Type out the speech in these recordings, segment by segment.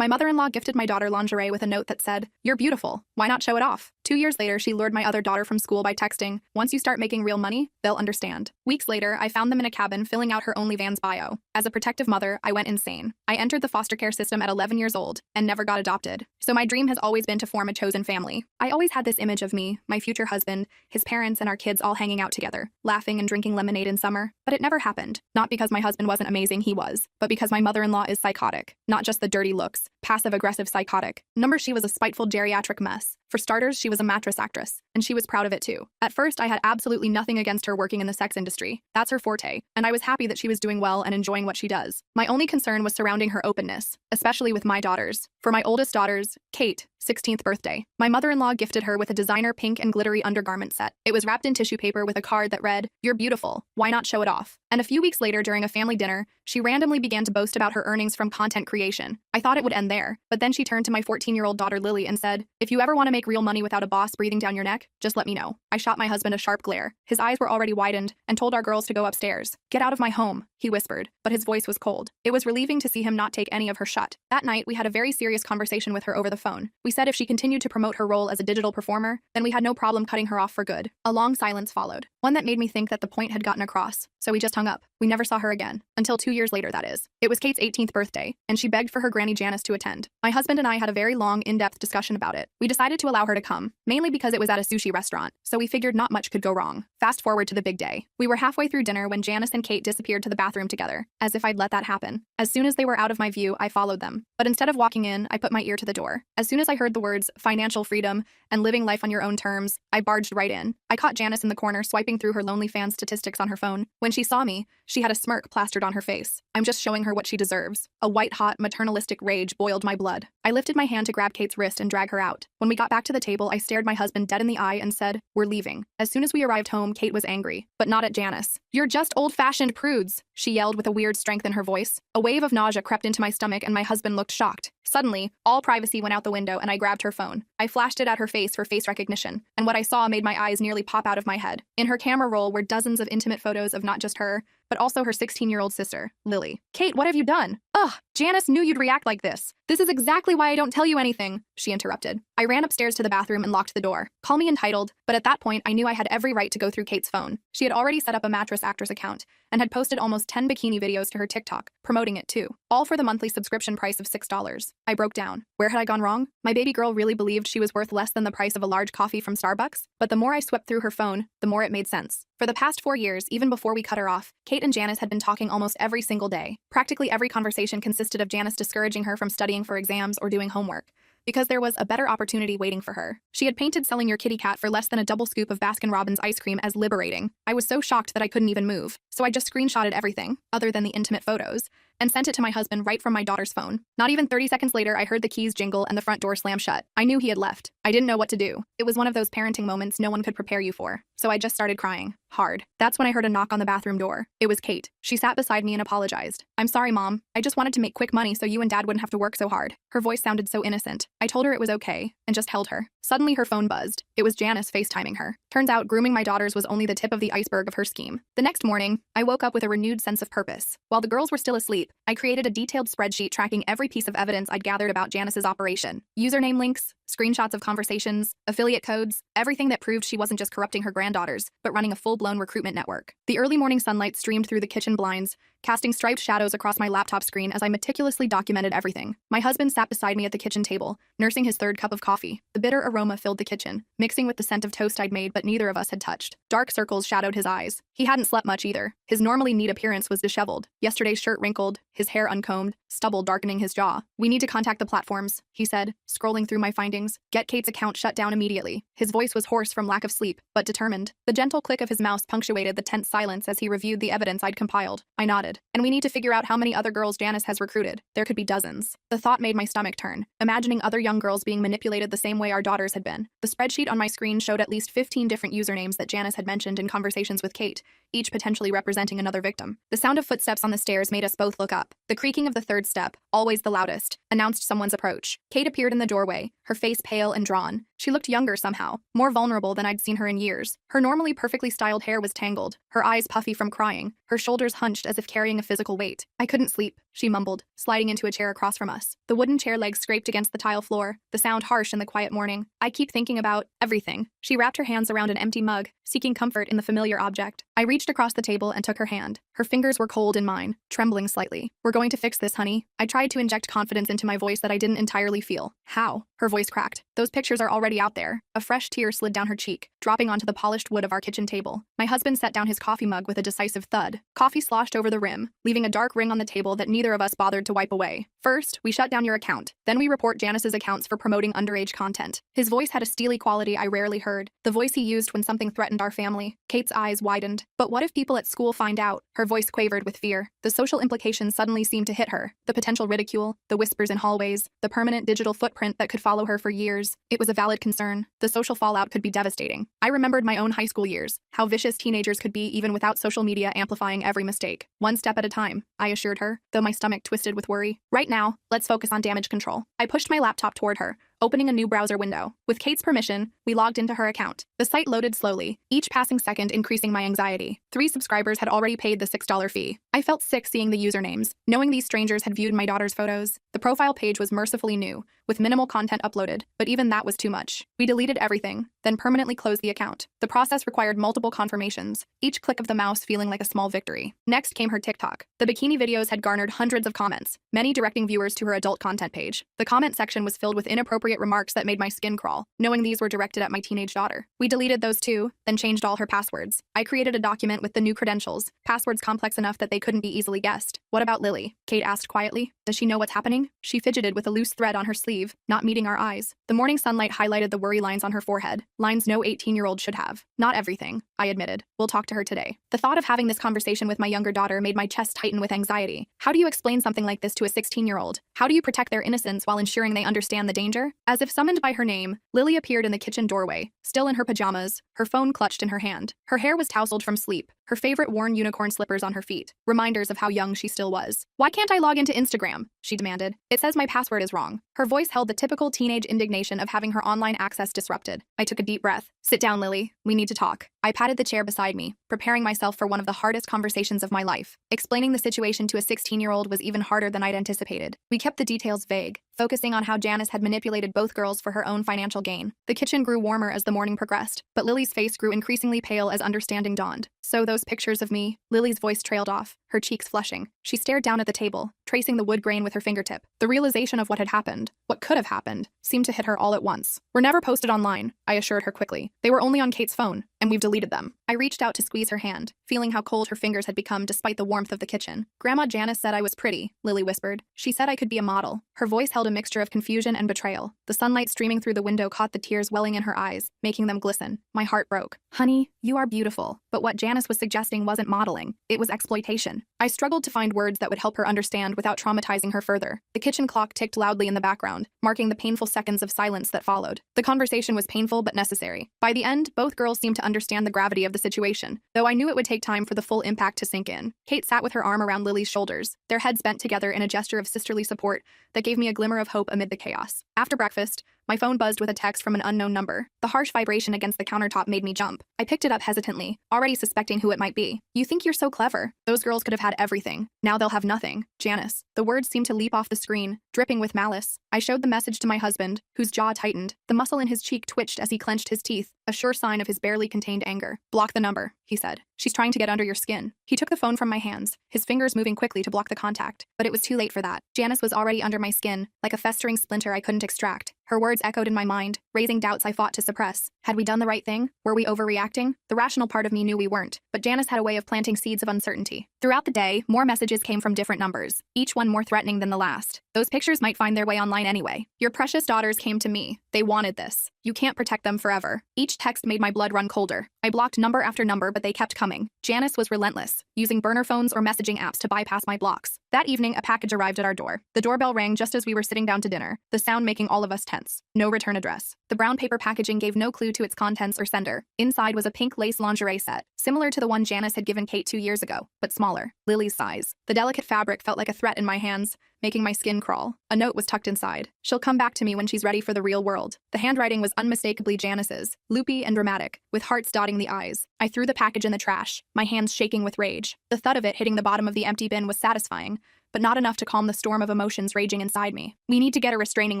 My mother-in-law gifted my daughter lingerie with a note that said, "You're beautiful. Why not show it off?" 2 years later, she lured my other daughter from school by texting, "Once you start making real money, they'll understand." Weeks later, I found them in a cabin filling out her OnlyFans bio. As a protective mother, I went insane. I entered the foster care system at 11 years old and never got adopted. So my dream has always been to form a chosen family. I always had this image of me, my future husband, his parents, and our kids all hanging out together, laughing and drinking lemonade in summer. But it never happened. Not because my husband wasn't amazing, he was, but because my mother-in-law is psychotic. Not just the dirty looks, passive-aggressive psychotic. She was a spiteful geriatric mess. For starters, she was a mattress actress, and she was proud of it too. At first, I had absolutely nothing against her working in the sex industry. That's her forte, and I was happy that she was doing well and enjoying what she does. My only concern was surrounding her openness, especially with my daughters. For my oldest daughter's, Kate, 16th birthday, my mother-in-law gifted her with a designer pink and glittery undergarment set. It was wrapped in tissue paper with a card that read, "You're beautiful. Why not show it off?" And a few weeks later, during a family dinner, she randomly began to boast about her earnings from content creation. I thought it would end there, but then she turned to my 14-year-old daughter Lily and said, "If you ever want to make real money without a boss breathing down your neck, just let me know." I shot my husband a sharp glare. His eyes were already widened and told our girls to go upstairs. "Get out of my home," he whispered, but his voice was cold. It was relieving to see him not take any of her shut. That night, we had a very serious conversation with her over the phone. We said if she continued to promote her role as a digital performer, then we had no problem cutting her off for good. A long silence followed, one that made me think that the point had gotten across, so we just hung up. We never saw her again, until 2 years later, that is. It was Kate's 18th birthday, and she begged for her granny Janice to attend. My husband and I had a very long, in-depth discussion about it. We decided to allow her to come, mainly because it was at a sushi restaurant, so we figured not much could go wrong. Fast forward to the big day. We were halfway through dinner when Janice and Kate disappeared to the bathroom together, as if I'd let that happen. As soon as they were out of my view, I followed them. But instead of walking in, I put my ear to the door. As soon as I heard the words financial freedom and living life on your own terms, I barged right in. I caught Janice in the corner swiping through her OnlyFans statistics on her phone. When she saw me, she had a smirk plastered on her face. I'm just showing her what she deserves. A white-hot, maternalistic rage boiled my blood. I lifted my hand to grab Kate's wrist and drag her out. When we got back to the table, I stared my husband dead in the eye and said, "We're leaving." As soon as we arrived home, Kate was angry, but not at Janice. "You're just old-fashioned prudes," she yelled with a weird strength in her voice. A wave of nausea crept into my stomach and my husband looked shocked. Suddenly, all privacy went out the window and I grabbed her phone. I flashed it at her face for face recognition, and what I saw made my eyes nearly pop out of my head. In her camera roll were dozens of intimate photos of not just her, but also her 16-year-old sister, Lily. "Kate, what have you done?" "Ugh, Janice knew you'd react like this. This is exactly why I don't tell you anything," she interrupted. I ran upstairs to the bathroom and locked the door. Call me entitled, but at that point I knew I had every right to go through Kate's phone. She had already set up a mattress actress account and had posted almost 10 bikini videos to her TikTok, promoting it too, all for the monthly subscription price of $6. I broke down. Where had I gone wrong? My baby girl really believed she was worth less than the price of a large coffee from Starbucks? But the more I swept through her phone, the more it made sense. For the past 4 years, even before we cut her off, Kate and Janice had been talking almost every single day. Practically every conversation consisted of Janice discouraging her from studying for exams or doing homework, because there was a better opportunity waiting for her. She had painted selling your kitty cat for less than a double scoop of Baskin-Robbins ice cream as liberating. I was so shocked that I couldn't even move, so I just screenshotted everything, other than the intimate photos, and sent it to my husband right from my daughter's phone. Not even 30 seconds later, I heard the keys jingle and the front door slam shut. I knew he had left. I didn't know what to do. It was one of those parenting moments no one could prepare you for, so I just started crying. Hard. That's when I heard a knock on the bathroom door. It was Kate. She sat beside me and apologized. "I'm sorry, Mom. I just wanted to make quick money so you and Dad wouldn't have to work so hard." Her voice sounded so innocent. I told her it was okay, and just held her. Suddenly her phone buzzed. It was Janice FaceTiming her. Turns out grooming my daughters was only the tip of the iceberg of her scheme. The next morning, I woke up with a renewed sense of purpose. While the girls were still asleep, I created a detailed spreadsheet tracking every piece of evidence I'd gathered about Janice's operation. Username links, screenshots of conversations, affiliate codes, everything that proved she wasn't just corrupting her granddaughters, but running a full-blown recruitment network. The early morning sunlight streamed through the kitchen blinds, casting striped shadows across my laptop screen as I meticulously documented everything. My husband sat beside me at the kitchen table, nursing his third cup of coffee. The bitter aroma filled the kitchen, mixing with the scent of toast I'd made but neither of us had touched. Dark circles shadowed his eyes. He hadn't slept much either. His normally neat appearance was disheveled, yesterday's shirt wrinkled, his hair uncombed, stubble darkening his jaw. "We need to contact the platforms," he said, scrolling through my findings. "Get Kate's account shut down immediately." His voice was hoarse from lack of sleep, but determined. The gentle click of his mouse punctuated the tense silence as he reviewed the evidence I'd compiled. I nodded. "And we need to figure out how many other girls Janice has recruited. There could be dozens." The thought made my stomach turn, imagining other young girls being manipulated the same way our daughters had been. The spreadsheet on my screen showed at least 15 different usernames that Janice had mentioned in conversations with Kate, each potentially representing another victim. The sound of footsteps on the stairs made us both look up. The creaking of the third step, always the loudest, announced someone's approach. Kate appeared in the doorway, her face pale and drawn. She looked younger somehow, more vulnerable than I'd seen her in years. Her normally perfectly styled hair was tangled, her eyes puffy from crying, her shoulders hunched as if carrying a physical weight. "I couldn't sleep," she mumbled, sliding into a chair across from us. The wooden chair legs scraped against the tile floor, the sound harsh in the quiet morning. "I keep thinking about everything." She wrapped her hands around an empty mug, seeking comfort in the familiar object. I reached across the table and took her hand. Her fingers were cold in mine, trembling slightly. "We're going to fix this, honey." I tried to inject confidence into my voice that I didn't entirely feel. "How?" Her voice cracked. "Those pictures are already out there." A fresh tear slid down her cheek, dropping onto the polished wood of our kitchen table. My husband set down his coffee mug with a decisive thud. Coffee sloshed over the rim, leaving a dark ring on the table that neither of us bothered to wipe away. "First, we shut down your account. Then we report Janice's accounts for promoting underage content." His voice had a steely quality I rarely heard, the voice he used when something threatened our family. Kate's eyes widened. "But what if people at school find out?" Her voice quavered with fear. The social implications suddenly seemed to hit her. The potential ridicule, the whispers in hallways, the permanent digital footprint that could follow her for years. It was a valid concern. The social fallout could be devastating. I remembered my own high school years, how vicious teenagers could be even without social media amplifying every mistake. "One step at a time," I assured her, though my stomach twisted with worry. "Right now, let's focus on damage control." I pushed my laptop toward her, opening a new browser window. With Kate's permission, we logged into her account. The site loaded slowly, each passing second increasing my anxiety. 3 subscribers had already paid the $6 fee. I felt sick seeing the usernames, knowing these strangers had viewed my daughter's photos. The profile page was mercifully new, with minimal content uploaded, but even that was too much. We deleted everything, then permanently closed the account. The process required multiple confirmations, each click of the mouse feeling like a small victory. Next came her TikTok. The bikini videos had garnered hundreds of comments, many directing viewers to her adult content page. The comment section was filled with inappropriate remarks that made my skin crawl, knowing these were directed at my teenage daughter. We deleted those too, then changed all her passwords. I created a document with the new credentials, passwords complex enough that they couldn't be easily guessed. "What about Lily?" Kate asked quietly. "Does she know what's happening?" She fidgeted with a loose thread on her sleeve, not meeting our eyes. The morning sunlight highlighted the worry lines on her forehead, lines no 18-year-old should have. "Not everything," I admitted. "We'll talk to her today." The thought of having this conversation with my younger daughter made my chest tighten with anxiety. How do you explain something like this to a 16-year-old? How do you protect their innocence while ensuring they understand the danger? As if summoned by her name, Lily appeared in the kitchen doorway, still in her pajamas, her phone clutched in her hand. Her hair was tousled from sleep, her favorite worn unicorn slippers on her feet, reminders of how young she still was. "Why can't I log into Instagram?" she demanded. "It says my password is wrong." Her voice held the typical teenage indignation of having her online access disrupted. I took a deep breath. "Sit down, Lily. We need to talk." I patted the chair beside me, preparing myself for one of the hardest conversations of my life. Explaining the situation to a 16-year-old was even harder than I'd anticipated. We kept the details vague, focusing on how Janice had manipulated both girls for her own financial gain. The kitchen grew warmer as the morning progressed, but Lily's face grew increasingly pale as understanding dawned. "So those pictures of me?" Lily's voice trailed off, her cheeks flushing. She stared down at the table, tracing the wood grain with her fingertip. The realization of what had happened, what could have happened, seemed to hit her all at once. "Were never posted online," I assured her quickly. "They were only on Kate's phone, and we've deleted them." I reached out to squeeze her hand, feeling how cold her fingers had become despite the warmth of the kitchen. "Grandma Janice said I was pretty," Lily whispered. "She said I could be a model." Her voice held a mixture of confusion and betrayal. The sunlight streaming through the window caught the tears welling in her eyes, making them glisten. My heart broke. "Honey, you are beautiful." But what Janice was suggesting wasn't modeling. It was exploitation. I struggled to find words that would help her understand without traumatizing her further. The kitchen clock ticked loudly in the background, marking the painful seconds of silence that followed. The conversation was painful but necessary. By the end, both girls seemed to understand the gravity of the situation, though I knew it would take time for the full impact to sink in. Kate sat with her arm around Lily's shoulders, their heads bent together in a gesture of sisterly support that gave me a glimmer of hope amid the chaos. After breakfast, my phone buzzed with a text from an unknown number. The harsh vibration against the countertop made me jump. I picked it up hesitantly, already suspecting who it might be. "You think you're so clever. Those girls could have had everything. Now they'll have nothing. Janice." The words seemed to leap off the screen, dripping with malice. I showed the message to my husband, whose jaw tightened. The muscle in his cheek twitched as he clenched his teeth, a sure sign of his barely contained anger. "Block the number," he said. "She's trying to get under your skin." He took the phone from my hands, his fingers moving quickly to block the contact. But it was too late for that. Janice was already under my skin, like a festering splinter I couldn't extract. Her words echoed in my mind, raising doubts I fought to suppress. Had we done the right thing? Were we overreacting? The rational part of me knew we weren't, but Janice had a way of planting seeds of uncertainty. Throughout the day, more messages came from different numbers, each one more threatening than the last. "Those pictures might find their way online anyway. Your precious daughters came to me. They wanted this. You can't protect them forever." Each text made my blood run colder. I blocked number after number, but they kept coming. Janice was relentless, using burner phones or messaging apps to bypass my blocks. That evening, a package arrived at our door. The doorbell rang just as we were sitting down to dinner, the sound making all of us tense. No return address. The brown paper packaging gave no clue to its contents or sender. Inside was a pink lace lingerie set, similar to the one Janice had given Kate 2 years ago, but smaller, Lily's size. The delicate fabric felt like a threat in my hands, making my skin crawl. A note was tucked inside. She'll come back to me when she's ready for the real world. The handwriting was unmistakably Janice's, loopy and dramatic, with hearts dotting the I's. I threw the package in the trash, my hands shaking with rage. The thud of it hitting the bottom of the empty bin was satisfying, but not enough to calm the storm of emotions raging inside me. "We need to get a restraining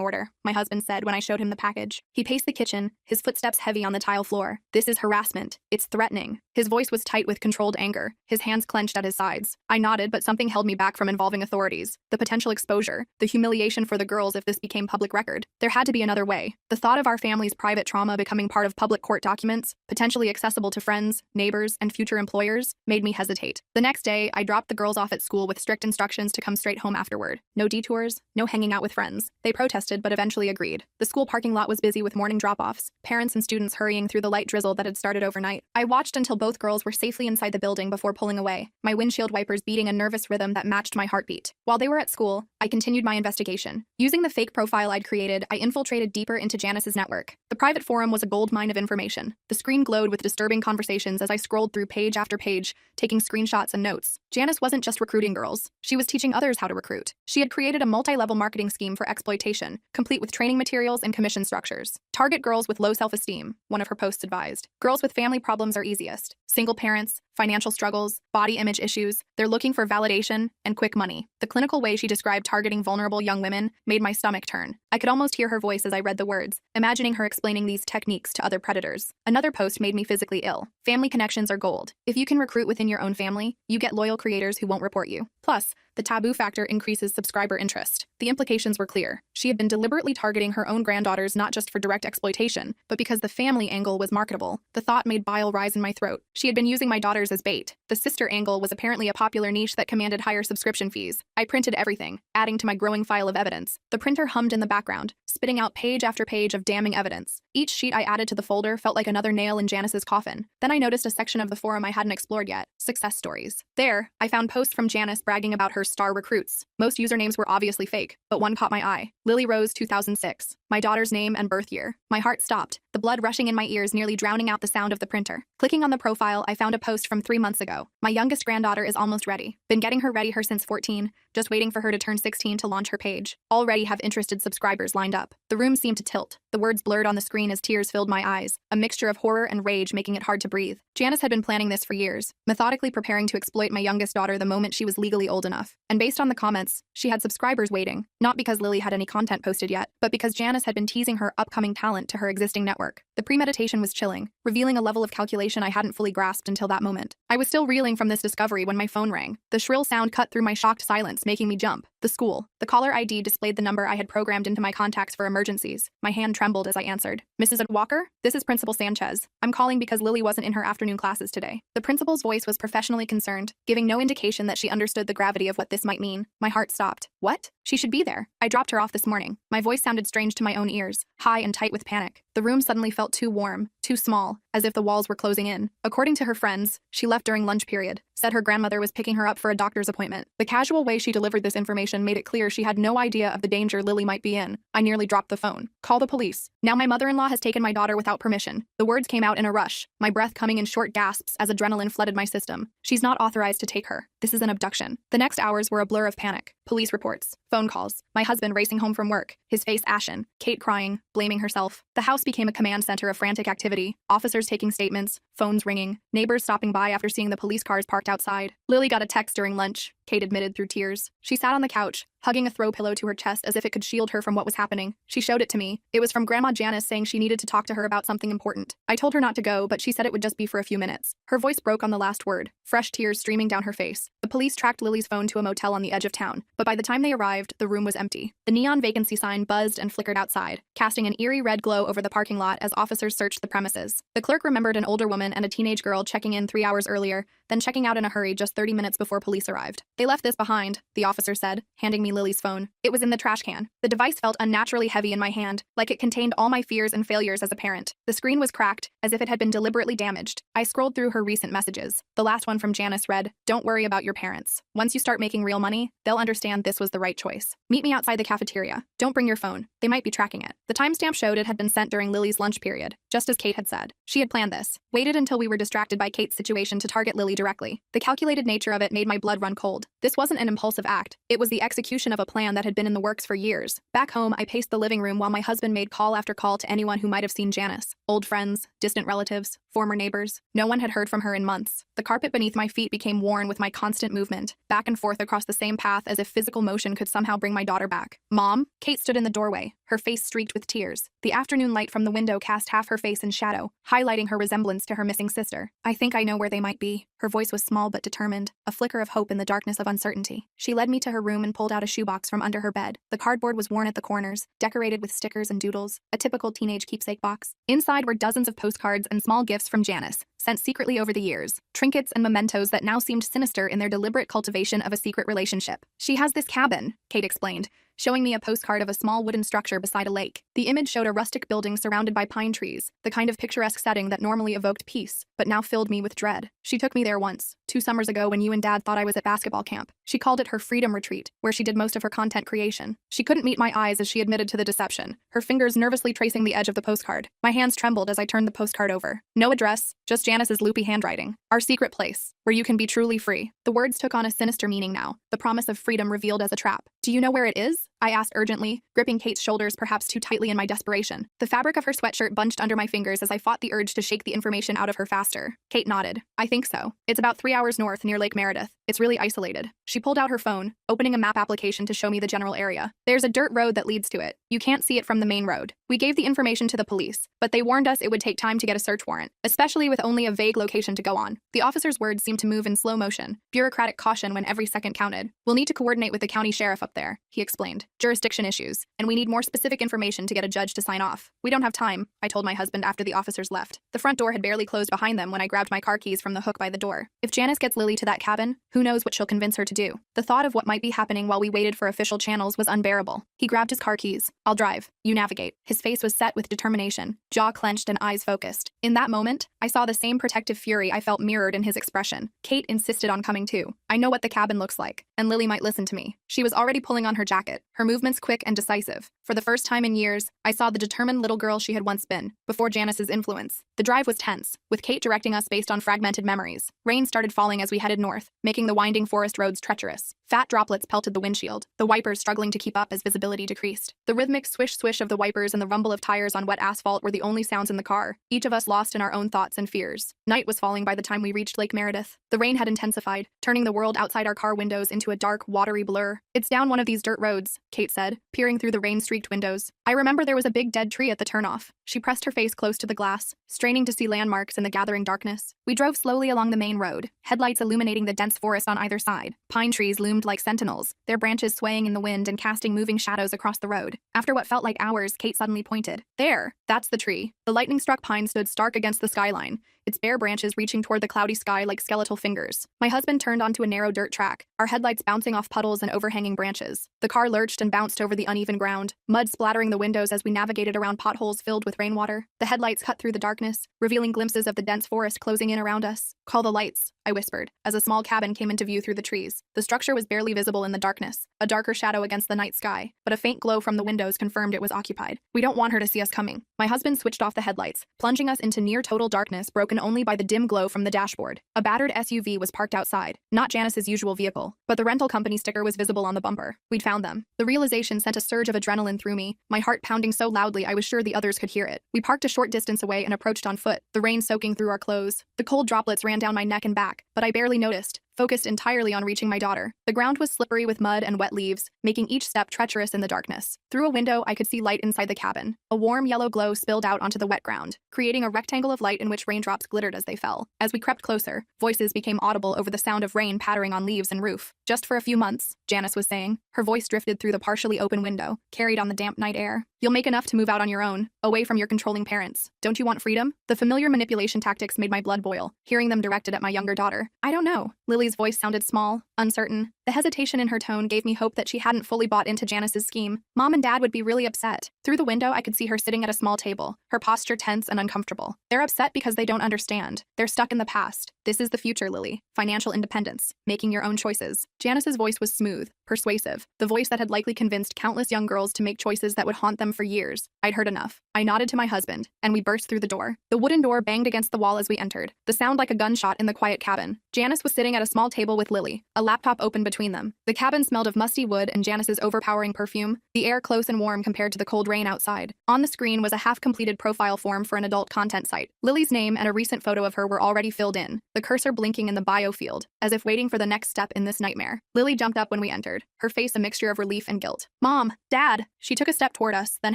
order," my husband said when I showed him the package. He paced the kitchen, his footsteps heavy on the tile floor. "This is harassment. It's threatening." His voice was tight with controlled anger, his hands clenched at his sides. I nodded, but something held me back from involving authorities. The potential exposure, the humiliation for the girls if this became public record. There had to be another way. The thought of our family's private trauma becoming part of public court documents, potentially accessible to friends, neighbors, and future employers, made me hesitate. The next day, I dropped the girls off at school with strict instructions to come straight home afterward. No detours, no hanging out with friends. They protested but eventually agreed. The school parking lot was busy with morning drop-offs, parents and students hurrying through the light drizzle that had started overnight. I watched until both girls were safely inside the building before pulling away, my windshield wipers beating a nervous rhythm that matched my heartbeat. While they were at school, I continued my investigation. Using the fake profile I'd created, I infiltrated deeper into Janice's network. The private forum was a goldmine of information. The screen glowed with disturbing conversations as I scrolled through page after page, taking screenshots and notes. Janice wasn't just recruiting girls. She was teaching others how to recruit. She had created a multi-level marketing scheme for exploitation, complete with training materials and commission structures. "Target girls with low self-esteem," one of her posts advised. "Girls with family problems are easiest. Single parents, financial struggles, body image issues. They're looking for validation and quick money." The clinical way she described targeting vulnerable young women made my stomach turn. I could almost hear her voice as I read the words, imagining her explaining these techniques to other predators. Another post made me physically ill. "Family connections are gold. If you can recruit within your own family, you get loyal creators who won't report you. Plus, the taboo factor increases subscriber interest." The implications were clear. She had been deliberately targeting her own granddaughters not just for direct exploitation, but because the family angle was marketable. The thought made bile rise in my throat. She had been using my daughters as bait. The sister angle was apparently a popular niche that commanded higher subscription fees. I printed everything, adding to my growing file of evidence. The printer hummed in the background, spitting out page after page of damning evidence. Each sheet I added to the folder felt like another nail in Janice's coffin. Then I noticed a section of the forum I hadn't explored yet: success stories. There, I found posts from Janice bragging about her star recruits. Most usernames were obviously fake, but one caught my eye. Lily Rose 2006. My daughter's name and birth year. My heart stopped, the blood rushing in my ears nearly drowning out the sound of the printer. Clicking on the profile, I found a post from 3 months ago. "My youngest granddaughter is almost ready. Been getting her ready since 14, just waiting for her to turn 16 to launch her page. Already have interested subscribers lined up." The room seemed to tilt. The words blurred on the screen as tears filled my eyes, a mixture of horror and rage making it hard to breathe. Janice had been planning this for years, methodically preparing to exploit my youngest daughter the moment she was legally old enough. And based on the comments, she had subscribers waiting, not because Lily had any content posted yet, but because Janice had been teasing her upcoming talent to her existing network. The premeditation was chilling, revealing a level of calculation I hadn't fully grasped until that moment. I was still reeling from this discovery when my phone rang. The shrill sound cut through my shocked silence, making me jump. The school. The caller ID displayed the number I had programmed into my contacts for emergencies. My hand trembled as I answered. "Mrs. Walker? This is Principal Sanchez. I'm calling because Lily wasn't in her afternoon classes today." The principal's voice was professionally concerned, giving no indication that she understood the gravity of what this might mean. My heart stopped. "What? She should be there. I dropped her off this morning." My voice sounded strange to my own ears, high and tight with panic. The room suddenly felt too warm, too small, as if the walls were closing in. According to her friends, she left during lunch period, said her grandmother was picking her up for a doctor's appointment. The casual way she delivered this information made it clear she had no idea of the danger Lily might be in. I nearly dropped the phone. "Call the police. Now my mother-in-law has taken my daughter without permission." The words came out in a rush, my breath coming in short gasps as adrenaline flooded my system. "She's not authorized to take her. This is an abduction." The next hours were a blur of panic. Police reports, phone calls, my husband racing home from work, his face ashen, Kate crying, blaming herself. The house became a command center of frantic activity, officers taking statements, phones ringing, neighbors stopping by after seeing the police cars parked outside. Lily got a text during lunch, Kate admitted through tears. She sat on the couch, hugging a throw pillow to her chest as if it could shield her from what was happening. She showed it to me. It was from Grandma Janice saying she needed to talk to her about something important. I told her not to go, but she said it would just be for a few minutes. Her voice broke on the last word, fresh tears streaming down her face. The police tracked Lily's phone to a motel on the edge of town, but by the time they arrived, the room was empty. The neon vacancy sign buzzed and flickered outside, casting an eerie red glow over the parking lot as officers searched the premises. The clerk remembered an older woman and a teenage girl checking in 3 hours earlier, then checking out in a hurry just 30 minutes before police arrived. They left this behind, the officer said, handing me Lily's phone. It was in the trash can. The device felt unnaturally heavy in my hand, like it contained all my fears and failures as a parent. The screen was cracked, as if it had been deliberately damaged. I scrolled through her recent messages. The last one from Janice read, "Don't worry about your parents. Once you start making real money, they'll understand this was the right choice. Meet me outside the cafeteria. Don't bring your phone. They might be tracking it." The timestamp showed it had been sent during Lily's lunch period, just as Kate had said. She had planned this, waited until we were distracted by Kate's situation to target Lily directly. The calculated nature of it made my blood run cold. This wasn't an impulsive act. It was the execution of a plan that had been in the works for years. Back home, I paced the living room while my husband made call after call to anyone who might have seen Janice. Old friends, distant relatives, former neighbors. No one had heard from her in months. The carpet beneath my feet became worn with my constant movement, back and forth across the same path as if physical motion could somehow bring my daughter back. "Mom?" Kate stood in the doorway, her face streaked with tears. The afternoon light from the window cast half her face in shadow, highlighting her resemblance to her missing sister. "I think I know where they might be." Her voice was small but determined, a flicker of hope in the darkness of uncertainty. She led me to her room and pulled out a shoebox from under her bed. The cardboard was worn at the corners, decorated with stickers and doodles, a typical teenage keepsake box. Inside were dozens of postcards and small gifts from Janice, sent secretly over the years, trinkets and mementos that now seemed sinister in their deliberate cultivation of a secret relationship. "She has this cabin," Kate explained, showing me a postcard of a small wooden structure beside a lake. The image showed a rustic building surrounded by pine trees, the kind of picturesque setting that normally evoked peace, but now filled me with dread. "She took me there once, 2 summers ago when you and Dad thought I was at basketball camp. She called it her freedom retreat, where she did most of her content creation." She couldn't meet my eyes as she admitted to the deception, her fingers nervously tracing the edge of the postcard. My hands trembled as I turned the postcard over. No address, just Janice's loopy handwriting. "Our secret place, where you can be truly free." The words took on a sinister meaning now, the promise of freedom revealed as a trap. "Do you know where it is?" I asked urgently, gripping Kate's shoulders perhaps too tightly in my desperation. The fabric of her sweatshirt bunched under my fingers as I fought the urge to shake the information out of her faster. Kate nodded. "I think so. It's about 3 hours north near Lake Meredith. It's really isolated." She pulled out her phone, opening a map application to show me the general area. "There's a dirt road that leads to it. You can't see it from the main road." We gave the information to the police, but they warned us it would take time to get a search warrant, especially with only a vague location to go on. The officer's words seemed to move in slow motion, bureaucratic caution when every second counted. "We'll need to coordinate with the county sheriff up there," he explained. "Jurisdiction issues, and we need more specific information to get a judge to sign off." "We don't have time," I told my husband after the officers left. The front door had barely closed behind them when I grabbed my car keys from the hook by the door. If Janice gets Lily to that cabin, who knows what she'll convince her to do. The thought of what might be happening while we waited for official channels was unbearable. He grabbed his car keys. "I'll drive. You navigate." His face was set with determination, jaw clenched and eyes focused. In that moment, I saw the same protective fury I felt mirrored in his expression. Kate insisted on coming too. "I know what the cabin looks like, and Lily might listen to me." She was already pulling on her jacket, her movements quick and decisive. For the first time in years, I saw the determined little girl she had once been, before Janice's influence. The drive was tense, with Kate directing us based on fragmented memories. Rain started falling as we headed north, making the winding forest roads treacherous. Fat droplets pelted the windshield, the wipers struggling to keep up as visibility decreased. The rhythmic swish-swish of the wipers and the rumble of tires on wet asphalt were the only sounds in the car, each of us lost in our own thoughts and fears. Night was falling by the time we reached Lake Meredith. The rain had intensified, turning the world outside our car windows into a dark, watery blur. "It's down one of these dirt roads," Kate said, peering through the rain-streaked windows. I remember there was a big dead tree at the turnoff. She pressed her face close to the glass, straining to see landmarks in the gathering darkness. We drove slowly along the main road, headlights illuminating the dense forest on either side. Pine trees loomed like sentinels, their branches swaying in the wind and casting moving shadows across the road. After what felt like hours, Kate suddenly pointed. "There! That's the tree." The lightning-struck pine stood stark against the skyline, its bare branches reaching toward the cloudy sky like skeletal fingers. My husband turned onto a narrow dirt track, our headlights bouncing off puddles and overhanging branches. The car lurched and bounced over the uneven ground, mud splattering the windows as we navigated around potholes filled with rainwater. The headlights cut through the darkness, revealing glimpses of the dense forest closing in around us. "Call the lights," I whispered, as a small cabin came into view through the trees. The structure was barely visible in the darkness, a darker shadow against the night sky, but a faint glow from the windows confirmed it was occupied. "We don't want her to see us coming." My husband switched off the headlights, plunging us into near-total darkness broken only by the dim glow from the dashboard. A battered SUV was parked outside, not Janice's usual vehicle, but the rental company sticker was visible on the bumper. We'd found them. The realization sent a surge of adrenaline through me, my heart pounding so loudly I was sure the others could hear it. We parked a short distance away and approached on foot, the rain soaking through our clothes. The cold droplets ran down my neck and back, but I barely noticed, focused entirely on reaching my daughter. The ground was slippery with mud and wet leaves, making each step treacherous in the darkness. Through a window, I could see light inside the cabin. A warm yellow glow spilled out onto the wet ground, creating a rectangle of light in which raindrops glittered as they fell. As we crept closer, voices became audible over the sound of rain pattering on leaves and roof. "Just for a few months," Janice was saying. Her voice drifted through the partially open window, carried on the damp night air. You'll make enough to move out on your own, away from your controlling parents. Don't you want freedom? The familiar manipulation tactics made my blood boil, hearing them directed at my younger daughter. I don't know. Lily's voice sounded small, uncertain. The hesitation in her tone gave me hope that she hadn't fully bought into Janice's scheme. Mom and Dad would be really upset. Through the window, I could see her sitting at a small table, her posture tense and uncomfortable. They're upset because they don't understand. They're stuck in the past. This is the future, Lily. Financial independence. Making your own choices. Janice's voice was smooth, persuasive, the voice that had likely convinced countless young girls to make choices that would haunt them for years. I'd heard enough. I nodded to my husband, and we burst through the door. The wooden door banged against the wall as we entered, the sound like a gunshot in the quiet cabin. Janice was sitting at a small table with Lily, a laptop open between them. The cabin smelled of musty wood and Janice's overpowering perfume, the air close and warm compared to the cold rain outside. On the screen was a half-completed profile form for an adult content site. Lily's name and a recent photo of her were already filled in, the cursor blinking in the bio field, as if waiting for the next step in this nightmare. Lily jumped up when we entered, her face a mixture of relief and guilt. Mom! Dad! She took a step toward us, then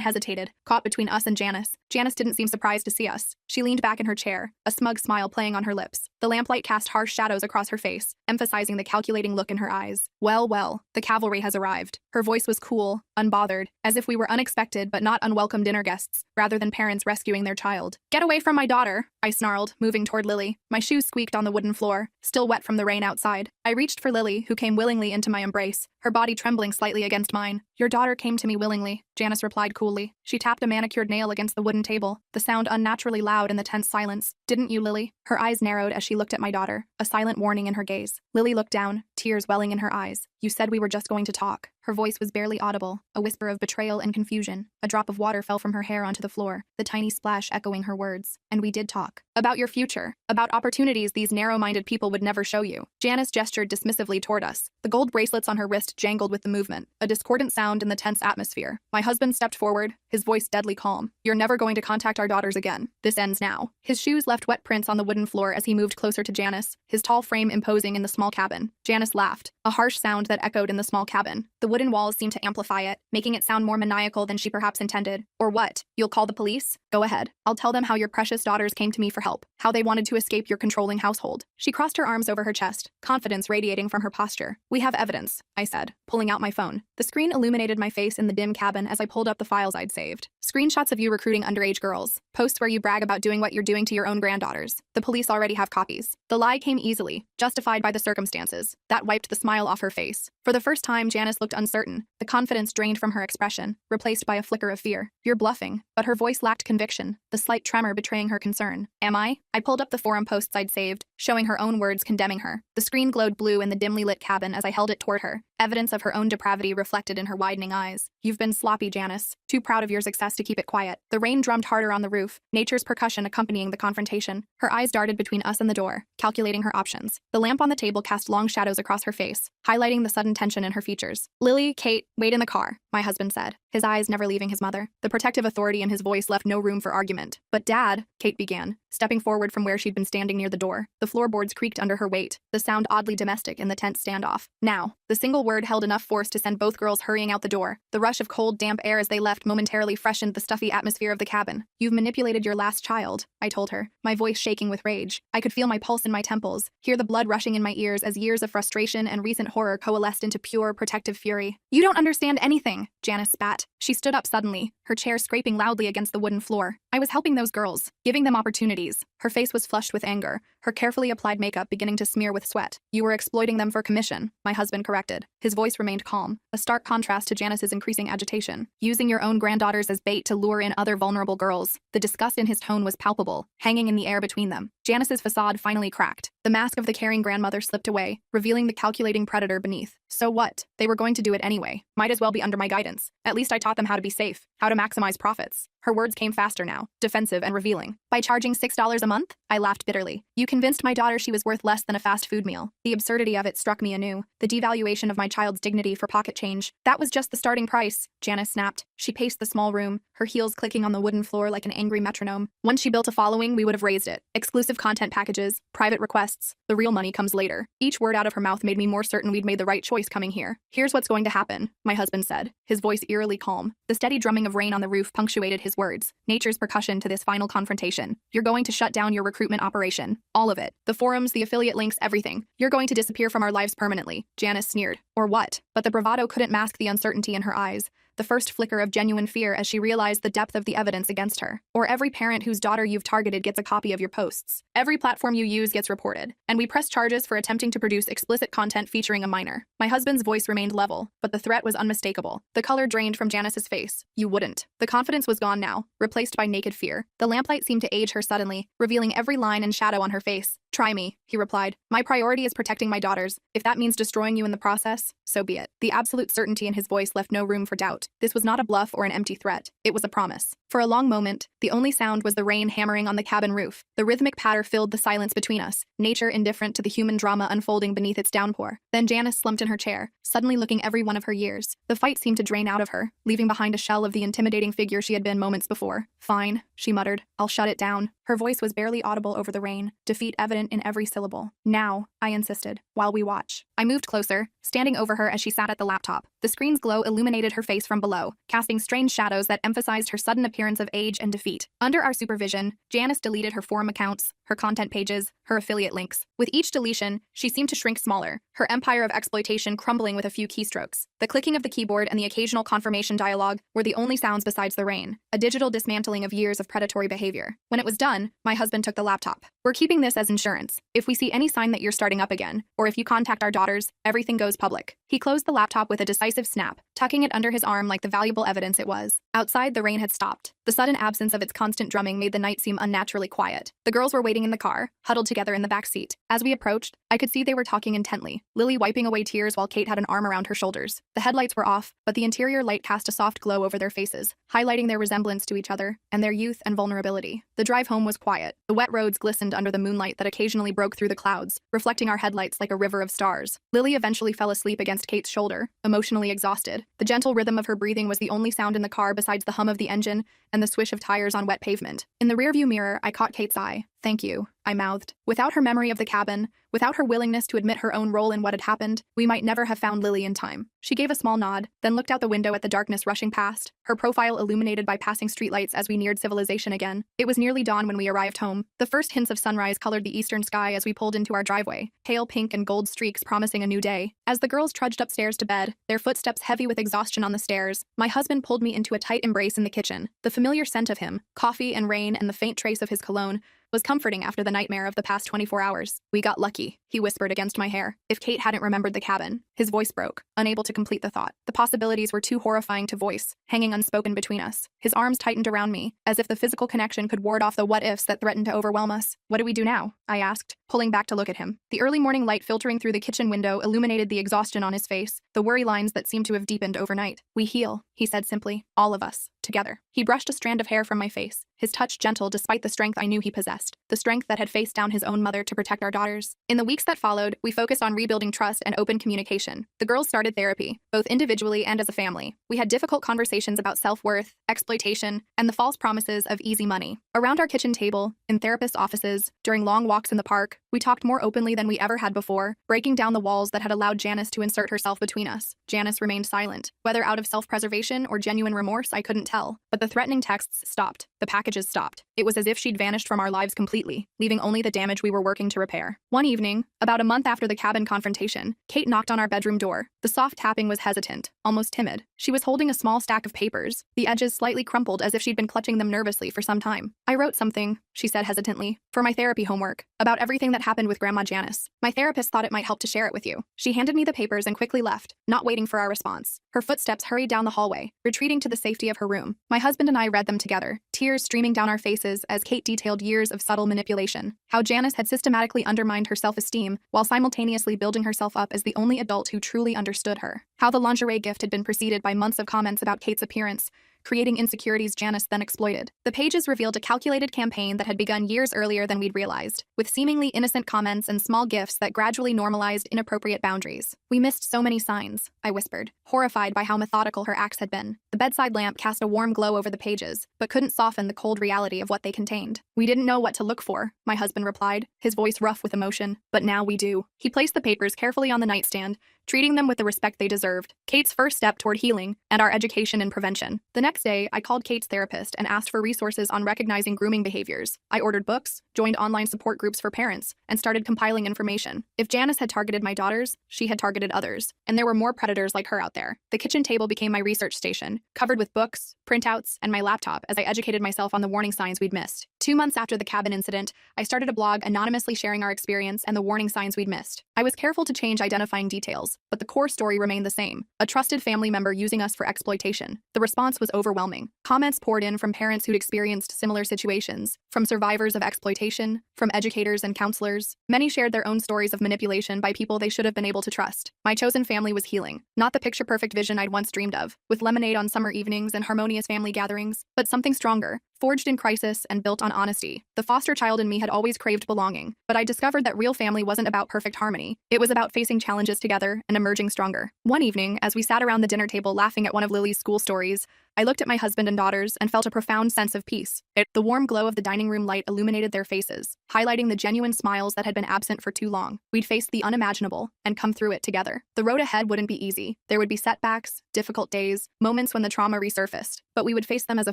hesitated, caught between us and Janice. Janice didn't seem surprised to see us. She leaned back in her chair, a smug smile playing on her lips. The lamplight cast harsh shadows across her face, emphasizing the calculating look in her eyes. Well, the cavalry has arrived. Her voice was cool, unbothered, as if we were unexpected but not unwelcome dinner guests, rather than parents rescuing their child. Get away from my daughter, I snarled, moving toward Lily. My shoes squeaked on the wooden floor, still wet from the rain outside. I reached for Lily, who came willingly into my embrace, her body trembling slightly against mine. Your daughter came to me willingly, Janice replied coolly. She tapped a manicured nail against the wooden table, the sound unnaturally loud in the tense silence. Didn't you, Lily? Her eyes narrowed as she looked at my daughter, a silent warning in her gaze. Lily looked down, tears welling in her eyes. You said we were just going to talk. Her voice was barely audible, a whisper of betrayal and confusion. A drop of water fell from her hair onto the floor, the tiny splash echoing her words. And we did talk. About your future. About opportunities these narrow-minded people would never show you. Janice gestured dismissively toward us. The gold bracelets on her wrist jangled with the movement, a discordant sound in the tense atmosphere. My husband stepped forward, his voice deadly calm. You're never going to contact our daughters again. This ends now. His shoes left wet prints on the wooden floor as he moved closer to Janice, his tall frame imposing in the small cabin. Janice laughed, a harsh sound that echoed in the small cabin. The wooden walls seemed to amplify it, making it sound more maniacal than she perhaps intended. Or what? You'll call the police? Go ahead. I'll tell them how your precious daughters came to me for help, how they wanted to escape your controlling household. She crossed her arms over her chest, confidence radiating from her posture. We have evidence, I said, pulling out my phone. The screen illuminated my face in the dim cabin as I pulled up the files I'd saved. Screenshots of you recruiting underage girls. Posts where you brag about doing what you're doing to your own granddaughters. The police already have copies. The lie came easily, justified by the circumstances. That wiped the smile off her face. For the first time, Janice looked uncertain, the confidence drained from her expression, replaced by a flicker of fear. You're bluffing, but her voice lacked conviction, the slight tremor betraying her concern. Am I? I pulled up the forum posts I'd saved, showing her own words condemning her. The screen glowed blue in the dimly lit cabin as I held it toward her, evidence of her own depravity reflected in her widening eyes. You've been sloppy, Janice. Too proud of your success to keep it quiet. The rain drummed harder on the roof, nature's percussion accompanying the confrontation. Her eyes darted between us and the door, calculating her options. The lamp on the table cast long shadows across her face, highlighting the sudden tension in her features. Lily, Kate, wait in the car, my husband said, his eyes never leaving his mother. The protective authority in his voice left no room for argument. But Dad, Kate began, stepping forward from where she'd been standing near the door. The floorboards creaked under her weight, the sound oddly domestic in the tense standoff. Now, the single word held enough force to send both girls hurrying out the door. The rush of cold, damp air as they left momentarily freshened the stuffy atmosphere of the cabin. You've manipulated your last child, I told her, my voice shaking with rage. I could feel my pulse in my temples, hear the blood rushing in my ears as years of frustration and recent horror coalesced into pure, protective fury. You don't understand anything, Janice spat. She stood up suddenly, her chair scraping loudly against the wooden floor. I was helping those girls, giving them opportunities. Her face was flushed with anger, her carefully applied makeup beginning to smear with sweat. You were exploiting them for commission, my husband corrected. His voice remained calm, a stark contrast to Janice's increasing agitation. Using your own granddaughters as bait to lure in other vulnerable girls. The disgust in his tone was palpable, hanging in the air between them. Janice's facade finally cracked. The mask of the caring grandmother slipped away, revealing the calculating predator beneath. So what? They were going to do it anyway. Might as well be under my guidance. At least I taught them how to be safe, how to maximize profits. Her words came faster now, defensive and revealing. By charging $6 a month? I laughed bitterly. You convinced my daughter she was worth less than a fast food meal. The absurdity of it struck me anew. The devaluation of my child's dignity for pocket change. That was just the starting price, Janice snapped. She paced the small room, her heels clicking on the wooden floor like an angry metronome. Once she built a following, we would have raised it. Exclusive content packages, private requests. The real money comes later. Each word out of her mouth made me more certain we'd made the right choice coming here. Here's what's going to happen, my husband said, his voice eerily calm. The steady drumming of rain on the roof punctuated his words, nature's percussion to this final confrontation. You're going to shut down your recruitment operation. All of it. The forums, the affiliate links, everything. You're going to disappear from our lives permanently, Janice sneered. Or what? But the bravado couldn't mask the uncertainty in her eyes. the first flicker of genuine fear as she realized the depth of the evidence against her. Or every parent whose daughter you've targeted gets a copy of your posts. Every platform you use gets reported. And we press charges for attempting to produce explicit content featuring a minor. My husband's voice remained level, but the threat was unmistakable. The color drained from Janice's face. You wouldn't. The confidence was gone now, replaced by naked fear. The lamplight seemed to age her suddenly, revealing every line and shadow on her face. Try me, he replied. My priority is protecting my daughters. If that means destroying you in the process, so be it. The absolute certainty in his voice left no room for doubt. This was not a bluff or an empty threat. It was a promise. For a long moment, the only sound was the rain hammering on the cabin roof. The rhythmic patter filled the silence between us, nature indifferent to the human drama unfolding beneath its downpour. Then Janice slumped in her chair, suddenly looking every one of her years. The fight seemed to drain out of her, leaving behind a shell of the intimidating figure she had been moments before. Fine, she muttered. I'll shut it down. Her voice was barely audible over the rain, defeat evident in every syllable. Now, I insisted, while we watch. I moved closer, standing over her as she sat at the laptop. The screen's glow illuminated her face from below, casting strange shadows that emphasized her sudden appearance of age and defeat. Under our supervision, Janice deleted her forum accounts, her content pages, her affiliate links. With each deletion, she seemed to shrink smaller, her empire of exploitation crumbling with a few keystrokes. The clicking of the keyboard and the occasional confirmation dialogue were the only sounds besides the rain, a digital dismantling of years of predatory behavior. When it was done, my husband took the laptop. We're keeping this as insurance. If we see any sign that you're starting up again, or if you contact our daughters, everything goes public. He closed the laptop with a decisive snap, tucking it under his arm like the valuable evidence it was. Outside, the rain had stopped. The sudden absence of its constant drumming made the night seem unnaturally quiet. The girls were waiting in the car, huddled together in the back seat. As we approached, I could see they were talking intently, Lily wiping away tears while Kate had an arm around her shoulders. The headlights were off, but the interior light cast a soft glow over their faces, highlighting their resemblance to each other and their youth and vulnerability. The drive home was quiet. The wet roads glistened under the moonlight that occasionally broke through the clouds, reflecting our headlights like a river of stars. Lily eventually fell asleep against Kate's shoulder, emotionally exhausted. The gentle rhythm of her breathing was the only sound in the car besides the hum of the engine and the swish of tires on wet pavement. In the rearview mirror, I caught Kate's eye. Thank you, I mouthed. Without her memory of the cabin, without her willingness to admit her own role in what had happened, we might never have found Lily in time. She gave a small nod, then looked out the window at the darkness rushing past, her profile illuminated by passing streetlights as we neared civilization again. It was nearly dawn when we arrived home. The first hints of sunrise colored the eastern sky as we pulled into our driveway, pale pink and gold streaks promising a new day. As the girls trudged upstairs to bed, their footsteps heavy with exhaustion on the stairs, my husband pulled me into a tight embrace in the kitchen. The familiar scent of him, coffee and rain and the faint trace of his cologne, was comforting after the nightmare of the past 24 hours. We got lucky, he whispered against my hair. If Kate hadn't remembered the cabin. His voice broke, unable to complete the thought. The possibilities were too horrifying to voice, hanging unspoken between us. His arms tightened around me, as if the physical connection could ward off the what-ifs that threatened to overwhelm us. What do we do now? I asked, pulling back to look at him. The early morning light filtering through the kitchen window illuminated the exhaustion on his face, the worry lines that seemed to have deepened overnight. We heal, he said simply. All of us. Together. He brushed a strand of hair from my face, his touch gentle despite the strength I knew he possessed, the strength that had faced down his own mother to protect our daughters. In the weeks that followed, we focused on rebuilding trust and open communication. The girls started therapy, both individually and as a family. We had difficult conversations about self-worth, exploitation, and the false promises of easy money. Around our kitchen table, in therapists' offices, during long walks in the park, we talked more openly than we ever had before, breaking down the walls that had allowed Janice to insert herself between us. Janice remained silent. Whether out of self-preservation or genuine remorse, I couldn't tell. But the threatening texts stopped. The packages stopped. It was as if she'd vanished from our lives completely, leaving only the damage we were working to repair. One evening, about a month after the cabin confrontation, Kate knocked on our bedroom door. The soft tapping was hesitant, almost timid. She was holding a small stack of papers, the edges slightly crumpled as if she'd been clutching them nervously for some time. I wrote something, she said hesitantly, for my therapy homework, about everything that happened with Grandma Janice. My therapist thought it might help to share it with you. She handed me the papers and quickly left, not waiting for our response. Her footsteps hurried down the hallway, retreating to the safety of her room. My husband and I read them together, tears streaming down our faces as Kate detailed years of subtle manipulation, how Janice had systematically undermined her self-esteem while simultaneously building herself up as the only adult who truly understood her, how the lingerie gift had been preceded by months of comments about Kate's appearance, creating insecurities Janice then exploited. The pages revealed a calculated campaign that had begun years earlier than we'd realized, with seemingly innocent comments and small gifts that gradually normalized inappropriate boundaries. We missed so many signs, I whispered, horrified by how methodical her acts had been. The bedside lamp cast a warm glow over the pages, but couldn't soften the cold reality of what they contained. We didn't know what to look for, my husband replied, his voice rough with emotion, but now we do. He placed the papers carefully on the nightstand, treating them with the respect they deserved. Kate's first step toward healing and our education and prevention. The next day, I called Kate's therapist and asked for resources on recognizing grooming behaviors. I ordered books, joined online support groups for parents, and started compiling information. If Janice had targeted my daughters, she had targeted others, and there were more predators like her out there. The kitchen table became my research station, covered with books, printouts, and my laptop as I educated myself on the warning signs we'd missed. 2 months after the cabin incident, I started a blog anonymously sharing our experience and the warning signs we'd missed. I was careful to change identifying details, but the core story remained the same: a trusted family member using us for exploitation. The response was overwhelming. Comments poured in from parents who'd experienced similar situations, from survivors of exploitation, from educators and counselors. Many shared their own stories of manipulation by people they should have been able to trust. My chosen family was healing, not the picture-perfect vision I'd once dreamed of, with lemonade on summer evenings and harmonious family gatherings, but something stronger, forged in crisis and built on honesty. The foster child in me had always craved belonging, but I discovered that real family wasn't about perfect harmony. It was about facing challenges together and emerging stronger. One evening, as we sat around the dinner table laughing at one of Lily's school stories, I looked at my husband and daughters and felt a profound sense of peace. The warm glow of the dining room light illuminated their faces, highlighting the genuine smiles that had been absent for too long. We'd faced the unimaginable and come through it together. The road ahead wouldn't be easy. There would be setbacks, difficult days, moments when the trauma resurfaced, but we would face them as a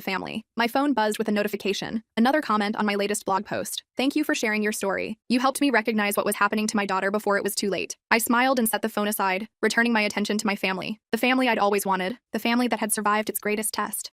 family. My phone buzzed with a notification, another comment on my latest blog post. Thank you for sharing your story. You helped me recognize what was happening to my daughter before it was too late. I smiled and set the phone aside, returning my attention to my family. The family I'd always wanted, the family that had survived its greatest test.